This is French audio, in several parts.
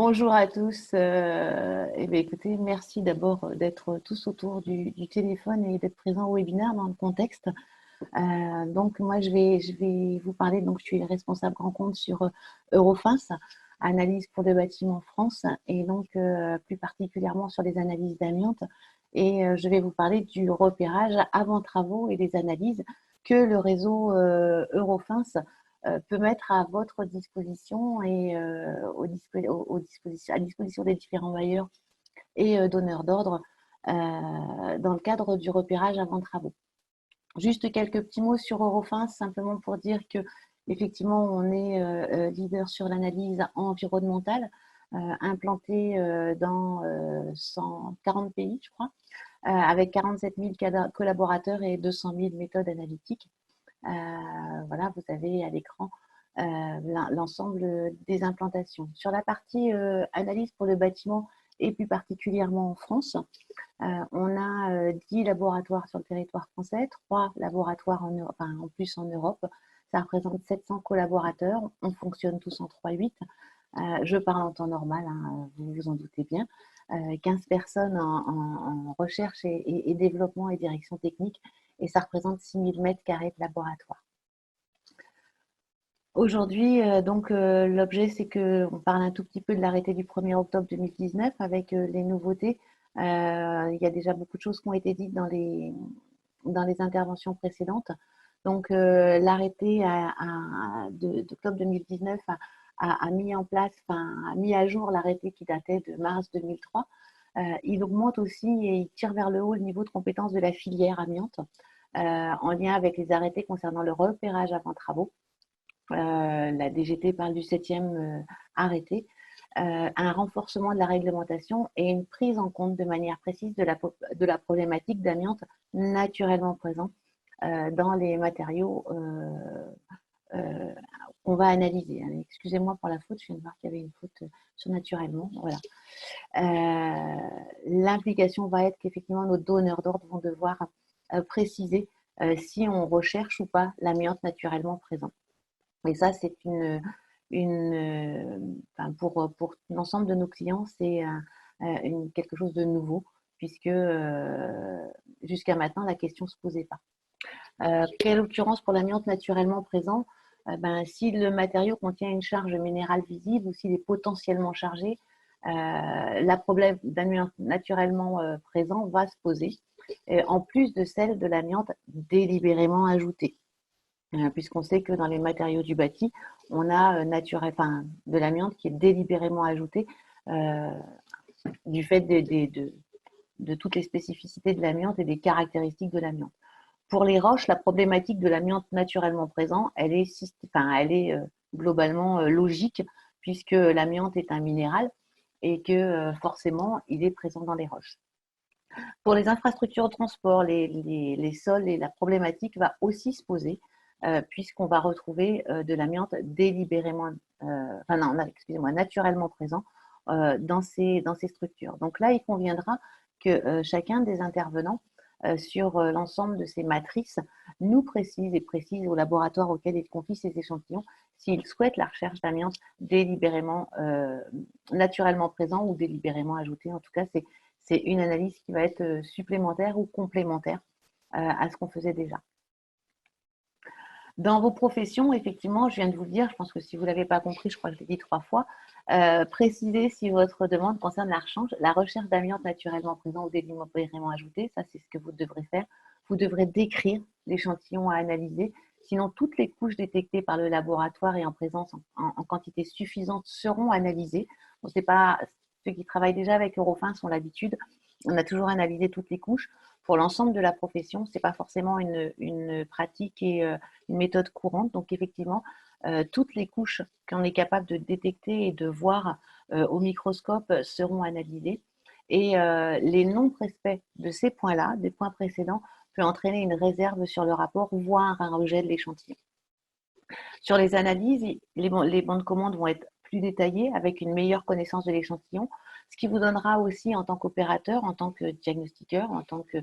Bonjour à tous. Écoutez, merci d'abord d'être tous autour du téléphone et d'être présents au webinaire dans le contexte. Donc, moi, je vais vous parler. Donc, je suis responsable grand compte sur Eurofins, analyse pour le bâtiment France, et donc plus particulièrement sur les analyses d'amiante. Et je vais vous parler du repérage avant travaux et des analyses que le réseau Eurofins peut mettre à votre disposition et à disposition des différents bailleurs et donneurs d'ordre dans le cadre du repérage avant travaux. Juste quelques petits mots sur Eurofins, simplement pour dire que effectivement, on est leader sur l'analyse environnementale, implanté dans 140 pays, je crois, avec 47 000 collaborateurs et 200 000 méthodes analytiques. Voilà, vous avez à l'écran l'ensemble des implantations. Sur la partie analyse pour le bâtiment et plus particulièrement en France, on a 10 laboratoires sur le territoire français, 3 laboratoires en plus en Europe. Ça représente 700 collaborateurs. On fonctionne tous en 3-8. Je parle en temps normal, hein, vous vous en doutez bien. 15 personnes en recherche et développement et direction technique. Et ça représente 6 000 mètres carrés de laboratoire. Aujourd'hui, l'objet, c'est qu'on parle un tout petit peu de l'arrêté du 1er octobre 2019 avec les nouveautés. Il y a déjà beaucoup de choses qui ont été dites dans les interventions précédentes. Donc, l'arrêté d'octobre 2019 a mis en place, a mis à jour l'arrêté qui datait de mars 2003. Il augmente aussi et il tire vers le haut le niveau de compétence de la filière amiante en lien avec les arrêtés concernant le repérage avant travaux. La DGT parle du 7e arrêté, un renforcement de la réglementation et une prise en compte de manière précise de la problématique d'amiante naturellement présente dans les matériaux qu'on va analyser. Excusez-moi pour la faute, je viens de voir qu'il y avait une faute sur naturellement. Voilà. L'implication va être qu'effectivement nos donneurs d'ordre vont devoir préciser si on recherche ou pas l'amiante naturellement présente. Et ça, c'est pour l'ensemble de nos clients, c'est quelque chose de nouveau, puisque jusqu'à maintenant, la question ne se posait pas. Quelle occurrence pour l'amiante naturellement présent? Si le matériau contient une charge minérale visible ou s'il est potentiellement chargé, la problème d'amiante naturellement présent va se poser, en plus de celle de l'amiante délibérément ajoutée. Puisqu'on sait que dans les matériaux du bâti, on a de l'amiante qui est délibérément ajoutée du fait de toutes les spécificités de l'amiante et des caractéristiques de l'amiante. Pour les roches, la problématique de l'amiante naturellement présent, elle est globalement logique, puisque l'amiante est un minéral et que forcément, il est présent dans les roches. Pour les infrastructures de transport, les sols, et la problématique va aussi se poser, puisqu'on va retrouver de l'amiante naturellement présent dans ces structures. Donc là, il conviendra que chacun des intervenants sur l'ensemble de ces matrices nous précise au laboratoire auquel il confie ces échantillons s'il souhaite la recherche d'amiante délibérément, naturellement présent ou délibérément ajouté. En tout cas, c'est une analyse qui va être supplémentaire ou complémentaire à ce qu'on faisait déjà. Dans vos professions, effectivement, je viens de vous le dire, je pense que si vous ne l'avez pas compris, je crois que je l'ai dit 3 fois, précisez si votre demande concerne la recherche d'amiante naturellement présent ou délibérément ajouté. Ça, c'est ce que vous devrez faire. Vous devrez décrire l'échantillon à analyser. Sinon, toutes les couches détectées par le laboratoire et en présence en quantité suffisante seront analysées. Bon, c'est pas, ceux qui travaillent déjà avec Eurofins ont l'habitude. On a toujours analysé toutes les couches. Pour l'ensemble de la profession, ce n'est pas forcément une pratique et une méthode courante. Donc, effectivement, toutes les couches qu'on est capable de détecter et de voir au microscope seront analysées. Et les non-respects de ces points-là, des points précédents, peut entraîner une réserve sur le rapport, voire un rejet de l'échantillon. Sur les analyses, les bons de commande vont être plus détaillés avec une meilleure connaissance de l'échantillon, ce qui vous donnera aussi en tant qu'opérateur, en tant que diagnostiqueur, en tant que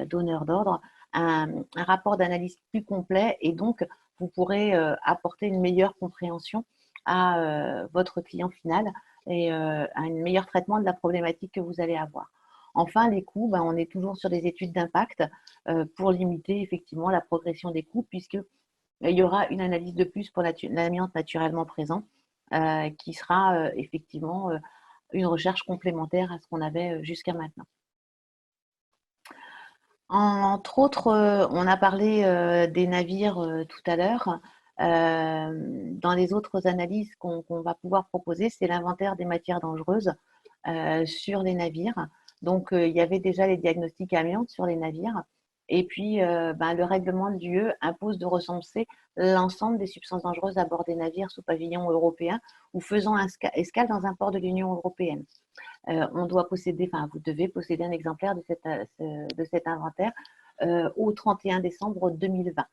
donneur d'ordre, un rapport d'analyse plus complet et donc vous pourrez apporter une meilleure compréhension à votre client final et un meilleur traitement de la problématique que vous allez avoir. Enfin, les coûts, on est toujours sur des études d'impact pour limiter effectivement la progression des coûts, puisque il y aura une analyse de plus pour l'amiante naturellement présent, qui sera effectivement une recherche complémentaire à ce qu'on avait jusqu'à maintenant. Entre autres, on a parlé des navires tout à l'heure. Dans les autres analyses qu'on va pouvoir proposer, c'est l'inventaire des matières dangereuses sur les navires. Donc, il y avait déjà les diagnostics amiante sur les navires. Et puis, le règlement de l'UE impose de recenser l'ensemble des substances dangereuses à bord des navires sous pavillon européen ou faisant escale dans un port de l'Union européenne. On doit posséder, enfin, vous devez posséder un exemplaire de cet inventaire au 31 décembre 2020.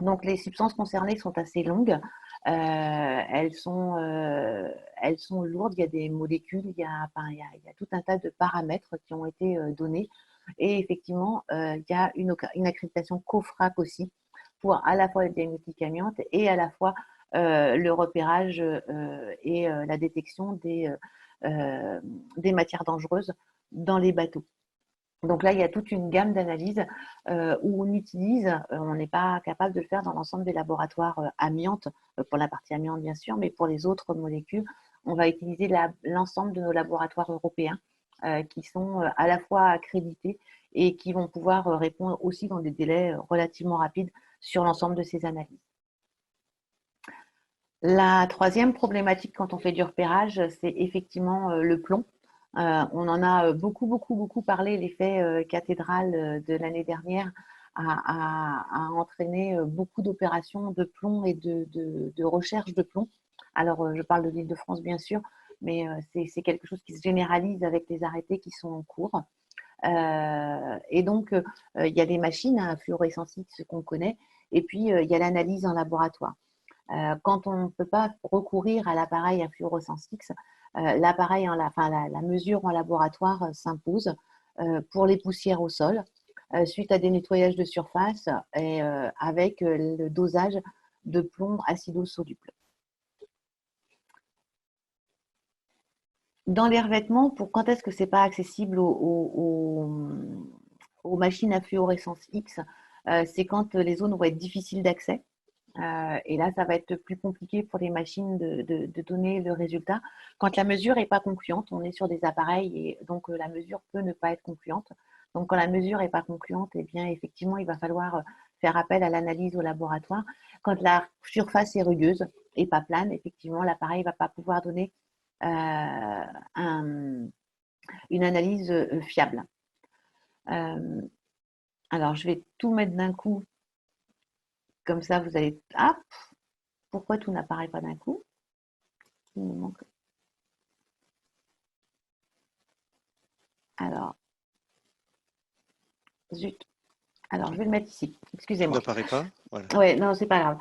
Donc, les substances concernées sont assez longues. Elles sont lourdes. Il y a des molécules, il y a tout un tas de paramètres qui ont été donnés. Et effectivement, il y a une accréditation COFRAC aussi pour à la fois le diagnostic amiante et à la fois le repérage et la détection des matières dangereuses dans les bateaux. Donc là, il y a toute une gamme d'analyses où on utilise, on n'est pas capable de le faire dans l'ensemble des laboratoires amiante, pour la partie amiante bien sûr, mais pour les autres molécules, on va utiliser l'ensemble de nos laboratoires européens qui sont à la fois accrédités et qui vont pouvoir répondre aussi dans des délais relativement rapides sur l'ensemble de ces analyses. La troisième problématique quand on fait du repérage, c'est effectivement le plomb. On en a beaucoup parlé. L'effet cathédrale de l'année dernière a entraîné beaucoup d'opérations de plomb et de recherche de plomb. Alors, je parle de l'Île-de-France, bien sûr, mais c'est quelque chose qui se généralise avec les arrêtés qui sont en cours. Et donc, il y a les machines à fluorescence X qu'on connaît, et puis il y a l'analyse en laboratoire. Quand on ne peut pas recourir à l'appareil à fluorescence X, la mesure en laboratoire s'impose pour les poussières au sol, suite à des nettoyages de surface et avec le dosage de plomb acido-soluble. Dans les revêtements, quand est-ce que ce n'est pas accessible aux machines à fluorescence X, c'est quand les zones vont être difficiles d'accès. Et là, ça va être plus compliqué pour les machines de donner le résultat. Quand la mesure n'est pas concluante, on est sur des appareils et donc la mesure peut ne pas être concluante. Donc, quand la mesure n'est pas concluante, eh bien, effectivement, il va falloir faire appel à l'analyse au laboratoire. Quand la surface est rugueuse et pas plane, effectivement, l'appareil ne va pas pouvoir donner une analyse fiable. Alors, je vais tout mettre d'un coup. Comme ça, vous allez... Ah, pourquoi tout n'apparaît pas d'un coup? Il me manque... Alors, zut. Alors, je vais le mettre ici. Excusez-moi. Il n'apparaît pas? Voilà. Ouais, non, c'est pas grave.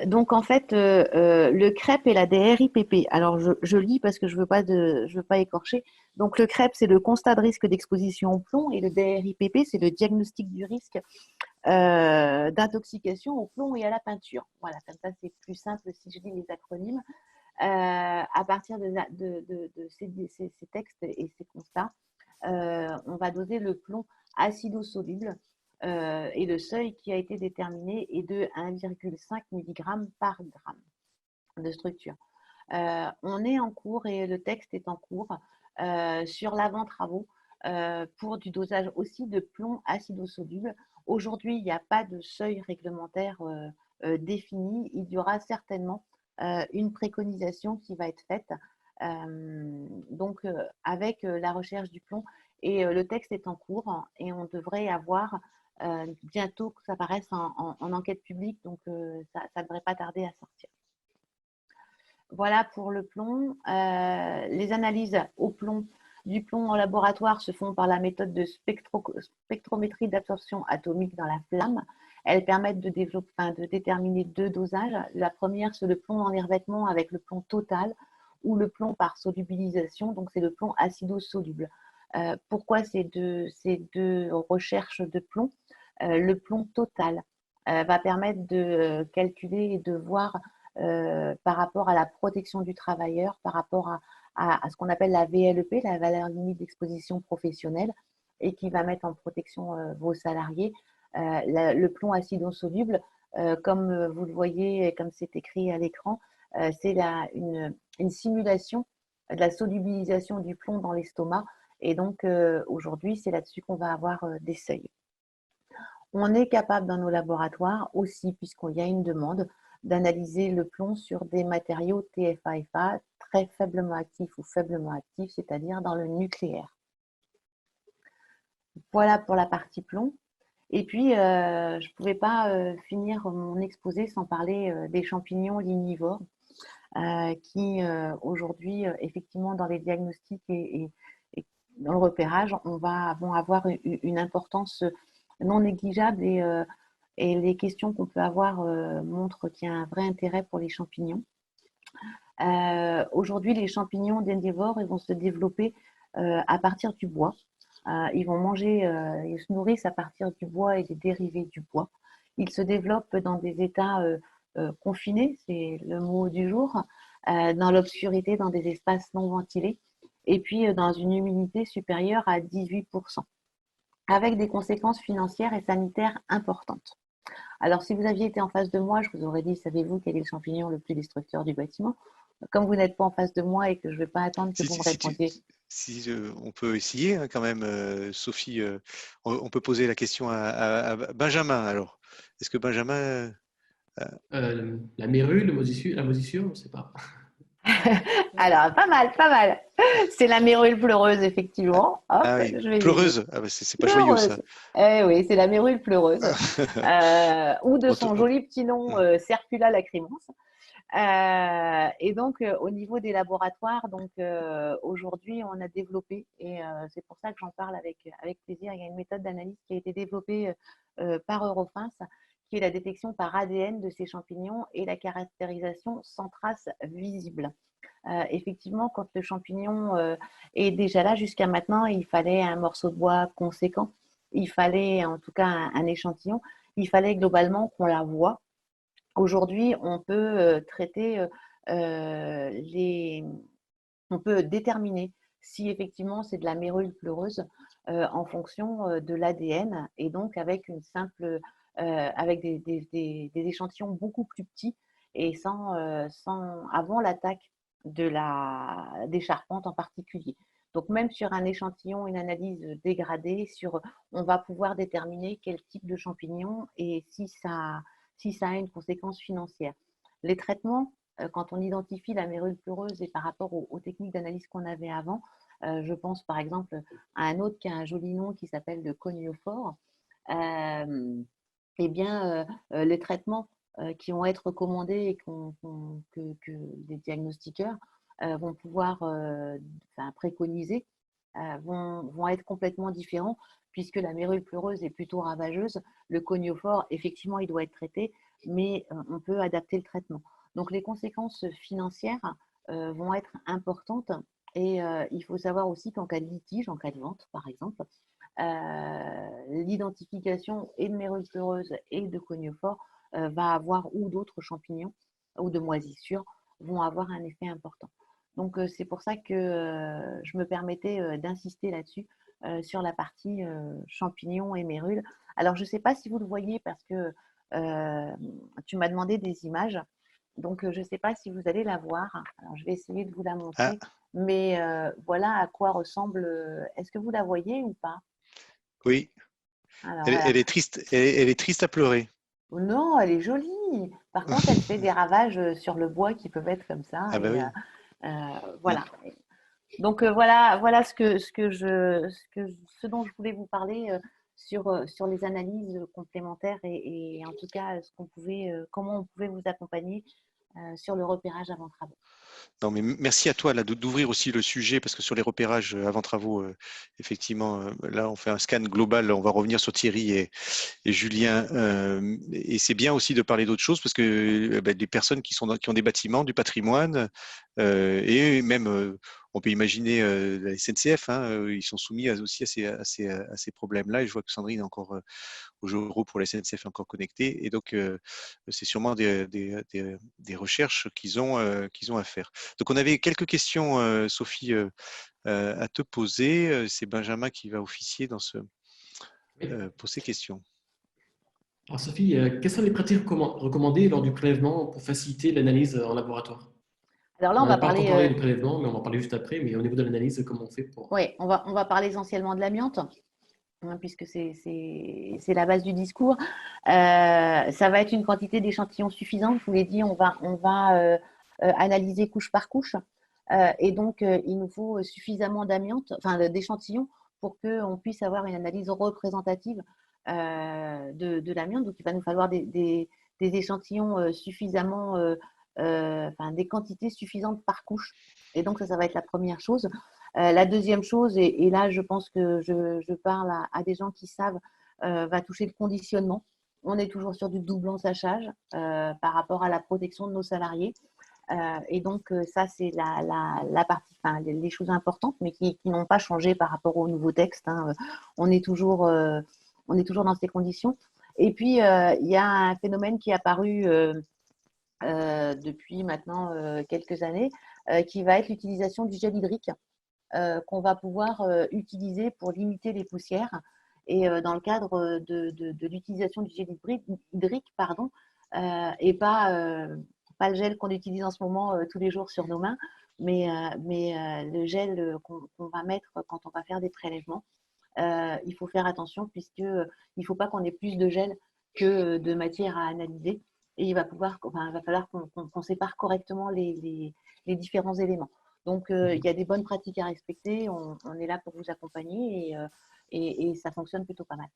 Donc, en fait, le CREP et la DRIPP. Alors, je lis parce que je veux pas écorcher. Donc, le CREP, c'est le constat de risque d'exposition au plomb et le DRIPP, c'est le diagnostic du risque d'intoxication au plomb et à la peinture. Voilà, comme ça, c'est plus simple si je lis les acronymes. À partir de ces textes et ces constats, on va doser le plomb acido-soluble et le seuil qui a été déterminé est de 1,5 mg par gramme de structure. On est en cours et le texte est en cours sur l'avant-travaux pour du dosage aussi de plomb acido-soluble. Aujourd'hui, il n'y a pas de seuil réglementaire défini. Il y aura certainement une préconisation qui va être faite avec la recherche du plomb. Et le texte est en cours et on devrait avoir bientôt que ça apparaisse en enquête publique, donc ça ne devrait pas tarder à sortir. Voilà pour le plomb. Les analyses au plomb, du plomb en laboratoire se font par la méthode de spectrométrie d'absorption atomique dans la flamme. Elles permettent de déterminer deux dosages. La première, c'est le plomb dans les revêtements avec le plomb total ou le plomb par solubilisation, donc c'est le plomb acido-soluble. Pourquoi ces deux recherches de plomb? Le plomb total va permettre de calculer et de voir par rapport à la protection du travailleur, par rapport à ce qu'on appelle la VLEP, la valeur limite d'exposition professionnelle, et qui va mettre en protection vos salariés. Le plomb acido-soluble, comme vous le voyez et comme c'est écrit à l'écran, c'est une simulation de la solubilisation du plomb dans l'estomac. Et donc, aujourd'hui, c'est là-dessus qu'on va avoir des seuils. On est capable dans nos laboratoires aussi, puisqu'il y a une demande, d'analyser le plomb sur des matériaux TFA-FA très faiblement actifs ou faiblement actifs, c'est-à-dire dans le nucléaire. Voilà pour la partie plomb. Et puis, je ne pouvais pas finir mon exposé sans parler des champignons lignivores, qui aujourd'hui, effectivement, dans les diagnostics et dans le repérage, vont avoir une importance non négligeable et les questions qu'on peut avoir montrent qu'il y a un vrai intérêt pour les champignons. Aujourd'hui, les champignons lignivores vont se développer à partir du bois. Ils vont manger, ils se nourrissent à partir du bois et des dérivés du bois. Ils se développent dans des états confinés, c'est le mot du jour, dans l'obscurité, dans des espaces non ventilés, et puis dans une humidité supérieure à 18%, avec des conséquences financières et sanitaires importantes. Alors, si vous aviez été en face de moi, je vous aurais dit, savez-vous quel est le champignon le plus destructeur du bâtiment? Comme vous n'êtes pas en face de moi et que je ne vais pas attendre que vous me répondiez. On peut essayer hein, quand même, Sophie, on peut poser la question à Benjamin alors. Est-ce que Benjamin… La mérule, la moisissure, je ne sais pas. Alors, pas mal, pas mal. C'est la mérule pleureuse, effectivement. Hop, Ah oui, je vais pleureuse. Ah bah c'est pas joyeux ça. pleureuse. Eh oui, c'est la mérule pleureuse. Ou de son joli petit nom, Serpula lacrimans. Et donc, au niveau des laboratoires, donc aujourd'hui, on a développé, et c'est pour ça que j'en parle avec plaisir, il y a une méthode d'analyse qui a été développée par Eurofins, qui est la détection par ADN de ces champignons et la caractérisation sans trace visible. Effectivement, quand le champignon est déjà là, jusqu'à maintenant, il fallait un morceau de bois conséquent, il fallait en tout cas un échantillon, il fallait globalement qu'on la voie. Aujourd'hui, on peut traiter on peut déterminer si effectivement c'est de la mérule pleureuse en fonction de l'ADN et donc avec une simple, avec des échantillons beaucoup plus petits et avant l'attaque des charpentes en particulier. Donc même sur un échantillon, une analyse dégradée, on va pouvoir déterminer quel type de champignon et si ça a une conséquence financière. Les traitements, quand on identifie la mérule pleureuse et par rapport aux techniques d'analyse qu'on avait avant, je pense par exemple à un autre qui a un joli nom qui s'appelle le coniophore, eh bien, les traitements qui vont être recommandés et que les diagnostiqueurs vont pouvoir préconiser vont être complètement différents puisque la mérule pleureuse est plutôt ravageuse. Le coniophore, effectivement, il doit être traité, mais on peut adapter le traitement. Donc, les conséquences financières vont être importantes et il faut savoir aussi qu'en cas de litige, en cas de vente, par exemple, l'identification et de mérule pleureuse et de coniophore va avoir, ou d'autres champignons ou de moisissures, vont avoir un effet important. Donc, c'est pour ça que je me permettais d'insister là-dessus, sur la partie champignons et mérules. Alors, je ne sais pas si vous le voyez parce que tu m'as demandé des images. Donc, je ne sais pas si vous allez la voir. Alors, je vais essayer de vous la montrer. Mais voilà à quoi ressemble. Est-ce que vous la voyez ou pas? Oui. Alors, elle est triste. Elle est triste à pleurer. Non, elle est jolie. Par contre, elle fait des ravages sur le bois qui peuvent être comme ça. Ah bah oui. Voilà. Donc voilà ce dont je voulais vous parler sur les analyses complémentaires et en tout cas comment on pouvait vous accompagner sur le repérage avant travaux. Non, mais merci à toi là d'ouvrir aussi le sujet parce que sur les repérages avant travaux, effectivement, là on fait un scan global. On va revenir sur Thierry et Julien, et c'est bien aussi de parler d'autres choses parce que des personnes qui ont des bâtiments, du patrimoine, et même On peut imaginer la SNCF, hein, ils sont soumis aussi à ces problèmes-là. Et je vois que Sandrine est encore au jour pour la SNCF encore connectée. Et donc, c'est sûrement des recherches qu'ils ont à faire. Donc, on avait quelques questions, Sophie, à te poser. C'est Benjamin qui va officier Oui. pour ces questions. Alors Sophie, quelles sont les pratiques recommandées lors du prélèvement pour faciliter l'analyse en laboratoire? Alors là, On on n'a va pas encore parler, parlé du prélèvement, mais on va en parler juste après. Mais au niveau de l'analyse, comment on fait pour… ouais, on va parler essentiellement de l'amiante, hein, puisque c'est la base du discours. Ça va être une quantité d'échantillons suffisante. Je vous l'ai dit, on va analyser couche par couche. Et donc, il nous faut suffisamment d'amiante, enfin d'échantillons, pour qu'on puisse avoir une analyse représentative de l'amiante. Donc, il va nous falloir des échantillons suffisamment, enfin, des quantités suffisantes par couche. Et donc, ça va être la première chose. La deuxième chose, et là, je pense que je parle à des gens qui savent, va toucher le conditionnement. On est toujours sur du double ensachage par rapport à la protection de nos salariés. Et donc, ça, c'est la partie, enfin, les choses importantes, mais qui n'ont pas changé par rapport au nouveau texte, hein. On est toujours dans ces conditions. Et puis, il y a un phénomène qui est apparu depuis maintenant quelques années, qui va être l'utilisation du gel hydrique qu'on va pouvoir utiliser pour limiter les poussières. Et dans le cadre de l'utilisation du gel hydrique, pardon, et pas le gel qu'on utilise en ce moment tous les jours sur nos mains, mais le gel qu'on va mettre quand on va faire des prélèvements. Il faut faire attention puisque il ne faut pas qu'on ait plus de gel que de matière à analyser. Et il va falloir qu'on sépare correctement les différents éléments. Donc, il y a des bonnes pratiques à respecter. On est là pour vous accompagner et ça fonctionne plutôt pas mal.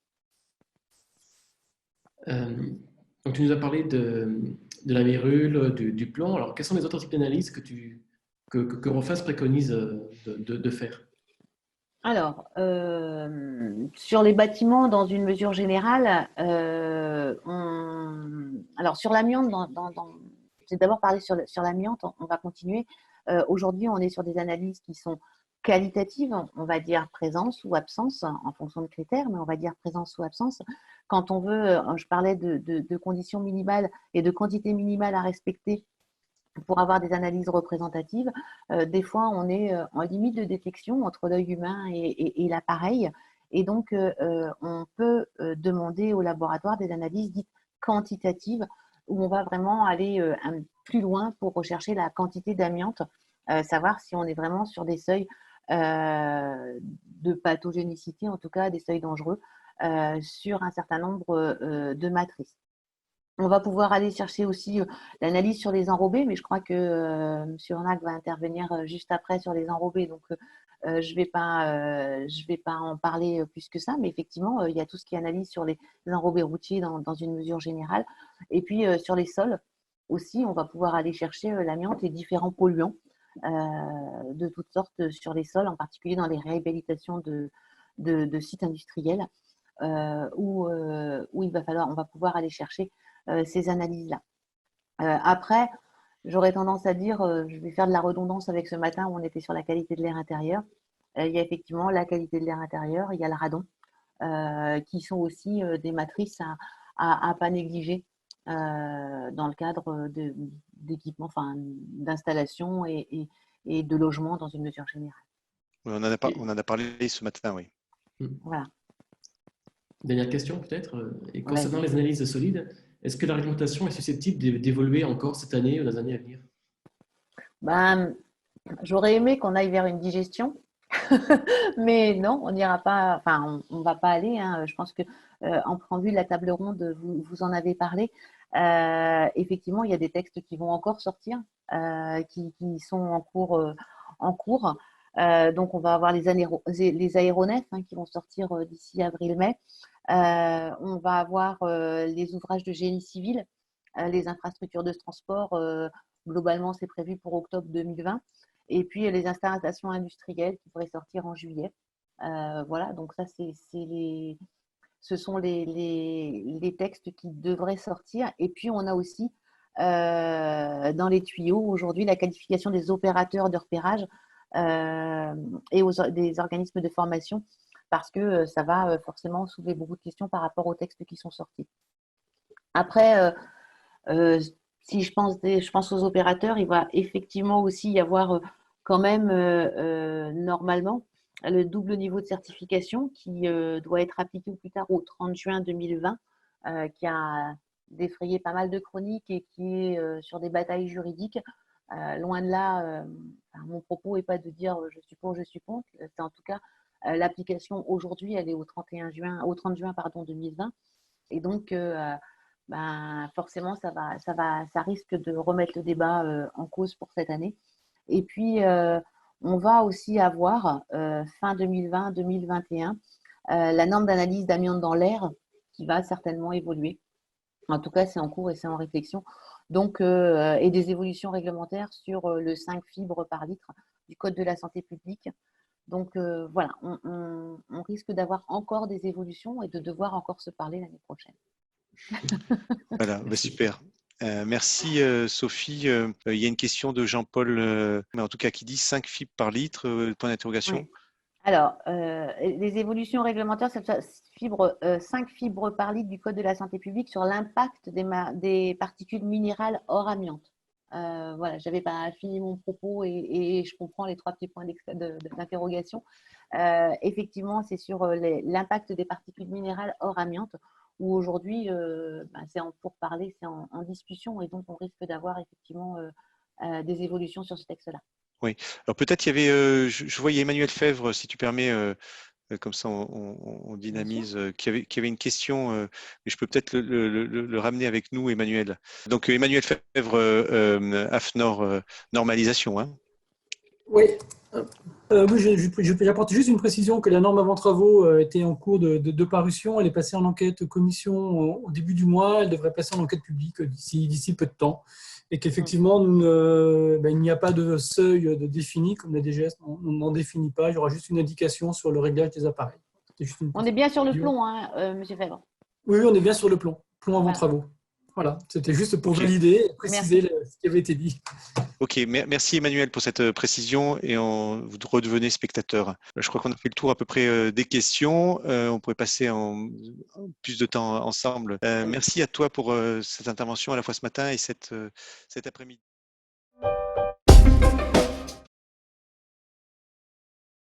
Donc, tu nous as parlé de la vérule, du plomb. Alors, quels sont les autres types d'analyses que Rofas préconise de faire? Alors, sur les bâtiments, dans une mesure générale, alors sur l'amiante, j'ai d'abord parlé sur l'amiante, on va continuer. Aujourd'hui, on est sur des analyses qui sont qualitatives, on va dire présence ou absence, en fonction de critères, mais on va dire présence ou absence. Quand on veut, je parlais de conditions minimales et de quantité minimale à respecter pour avoir des analyses représentatives. Des fois, on est en limite de détection entre l'œil humain et l'appareil. Et donc, on peut demander au laboratoire des analyses dites quantitatives, où on va vraiment aller plus loin pour rechercher la quantité d'amiante, savoir si on est vraiment sur des seuils de pathogénicité, en tout cas des seuils dangereux, sur un certain nombre de matrices. On va pouvoir aller chercher aussi l'analyse sur les enrobés, mais je crois que M. Ornac va intervenir juste après sur les enrobés, donc je vais pas en parler plus que ça, mais effectivement, il y a tout ce qui est analyse sur les enrobés routiers dans une mesure générale. Et puis sur les sols aussi, on va pouvoir aller chercher l'amiante et différents polluants de toutes sortes sur les sols, en particulier dans les réhabilitations de sites industriels, où on va pouvoir aller chercher ces analyses-là. Après, j'aurais tendance à dire, je vais faire de la redondance avec ce matin où on était sur la qualité de l'air intérieur. Il y a effectivement la qualité de l'air intérieur, il y a le radon, qui sont aussi des matrices à pas négliger dans le cadre d'équipements, enfin, d'installation et de logement dans une mesure générale. Oui, on en a parlé ce matin, oui. Voilà. Dernière question peut-être. Et concernant Vas-y. les analyses solides, est-ce que la réglementation est susceptible d'évoluer encore cette année ou dans les années à venir? Ben, j'aurais aimé qu'on aille vers une digestion, mais non, on n'ira pas, enfin, on ne va pas aller, hein. Je pense que en préambule de la table ronde, vous en avez parlé. Effectivement, il y a des textes qui vont encore sortir, qui sont en cours. Donc, on va avoir les aéronefs hein, qui vont sortir d'ici avril-mai. On va avoir les ouvrages de génie civil, les infrastructures de transport. Globalement, c'est prévu pour octobre 2020. Et puis, les installations industrielles qui pourraient sortir en juillet. Voilà, donc ça, ce sont les textes qui devraient sortir. Et puis, on a aussi dans les tuyaux aujourd'hui la qualification des opérateurs de repérage et des organismes de formation, parce que ça va forcément soulever beaucoup de questions par rapport aux textes qui sont sortis. Après, si je pense aux opérateurs, il va effectivement aussi y avoir quand même normalement le double niveau de certification qui doit être appliqué au plus tard au 30 juin 2020, qui a défrayé pas mal de chroniques et qui est sur des batailles juridiques. Loin de là, mon propos n'est pas de dire je suis pour, je suis contre. C'est en tout cas l'application aujourd'hui, elle est au 30 juin 2020. Et donc, forcément, ça risque de remettre le débat en cause pour cette année. Et puis, on va aussi avoir, fin 2020-2021, la norme d'analyse d'amiante dans l'air qui va certainement évoluer. En tout cas, c'est en cours et c'est en réflexion. Donc, et des évolutions réglementaires sur le 5 fibres par litre du Code de la santé publique. Donc, voilà, on risque d'avoir encore des évolutions et de devoir encore se parler l'année prochaine. Voilà, super. Merci Sophie. Il y a une question de Jean-Paul, mais en tout cas qui dit 5 fibres par litre, point d'interrogation. Oui. Alors, les évolutions réglementaires, c'est 5 fibres par litre du Code de la santé publique sur l'impact des particules minérales hors amiante. Voilà, je n'avais pas fini mon propos et je comprends les 3 petits points d'interrogation. Effectivement, c'est sur l'impact des particules minérales hors amiante, où aujourd'hui, c'est en pourparlers, c'est en discussion, et donc on risque d'avoir effectivement des évolutions sur ce texte-là. Oui, alors peut-être il y avait, je voyais Emmanuel Fèvre, si tu permets, comme ça on dynamise, qui avait une question, mais je peux peut-être le ramener avec nous, Emmanuel. Donc Emmanuel Fèvre, AFNOR, normalisation. Hein. Oui. J'apporte juste une précision que la norme avant travaux était en cours de parution. Elle est passée en enquête commission au début du mois. Elle devrait passer en enquête publique d'ici peu de temps. Et qu'effectivement, il n'y a pas de seuil de défini, comme la DGS n'en définit pas. Il y aura juste une indication sur le réglage des appareils. On est bien sur le plomb, hein, M. Fèvre. Oui, on est bien sur le plomb avant travaux. Voilà, c'était juste pour valider et préciser ce qui avait été dit. Ok, merci Emmanuel pour cette précision et vous redevenez spectateur. Je crois qu'on a fait le tour à peu près des questions. On pourrait passer plus de temps ensemble. Merci à toi pour cette intervention à la fois ce matin et cet après-midi.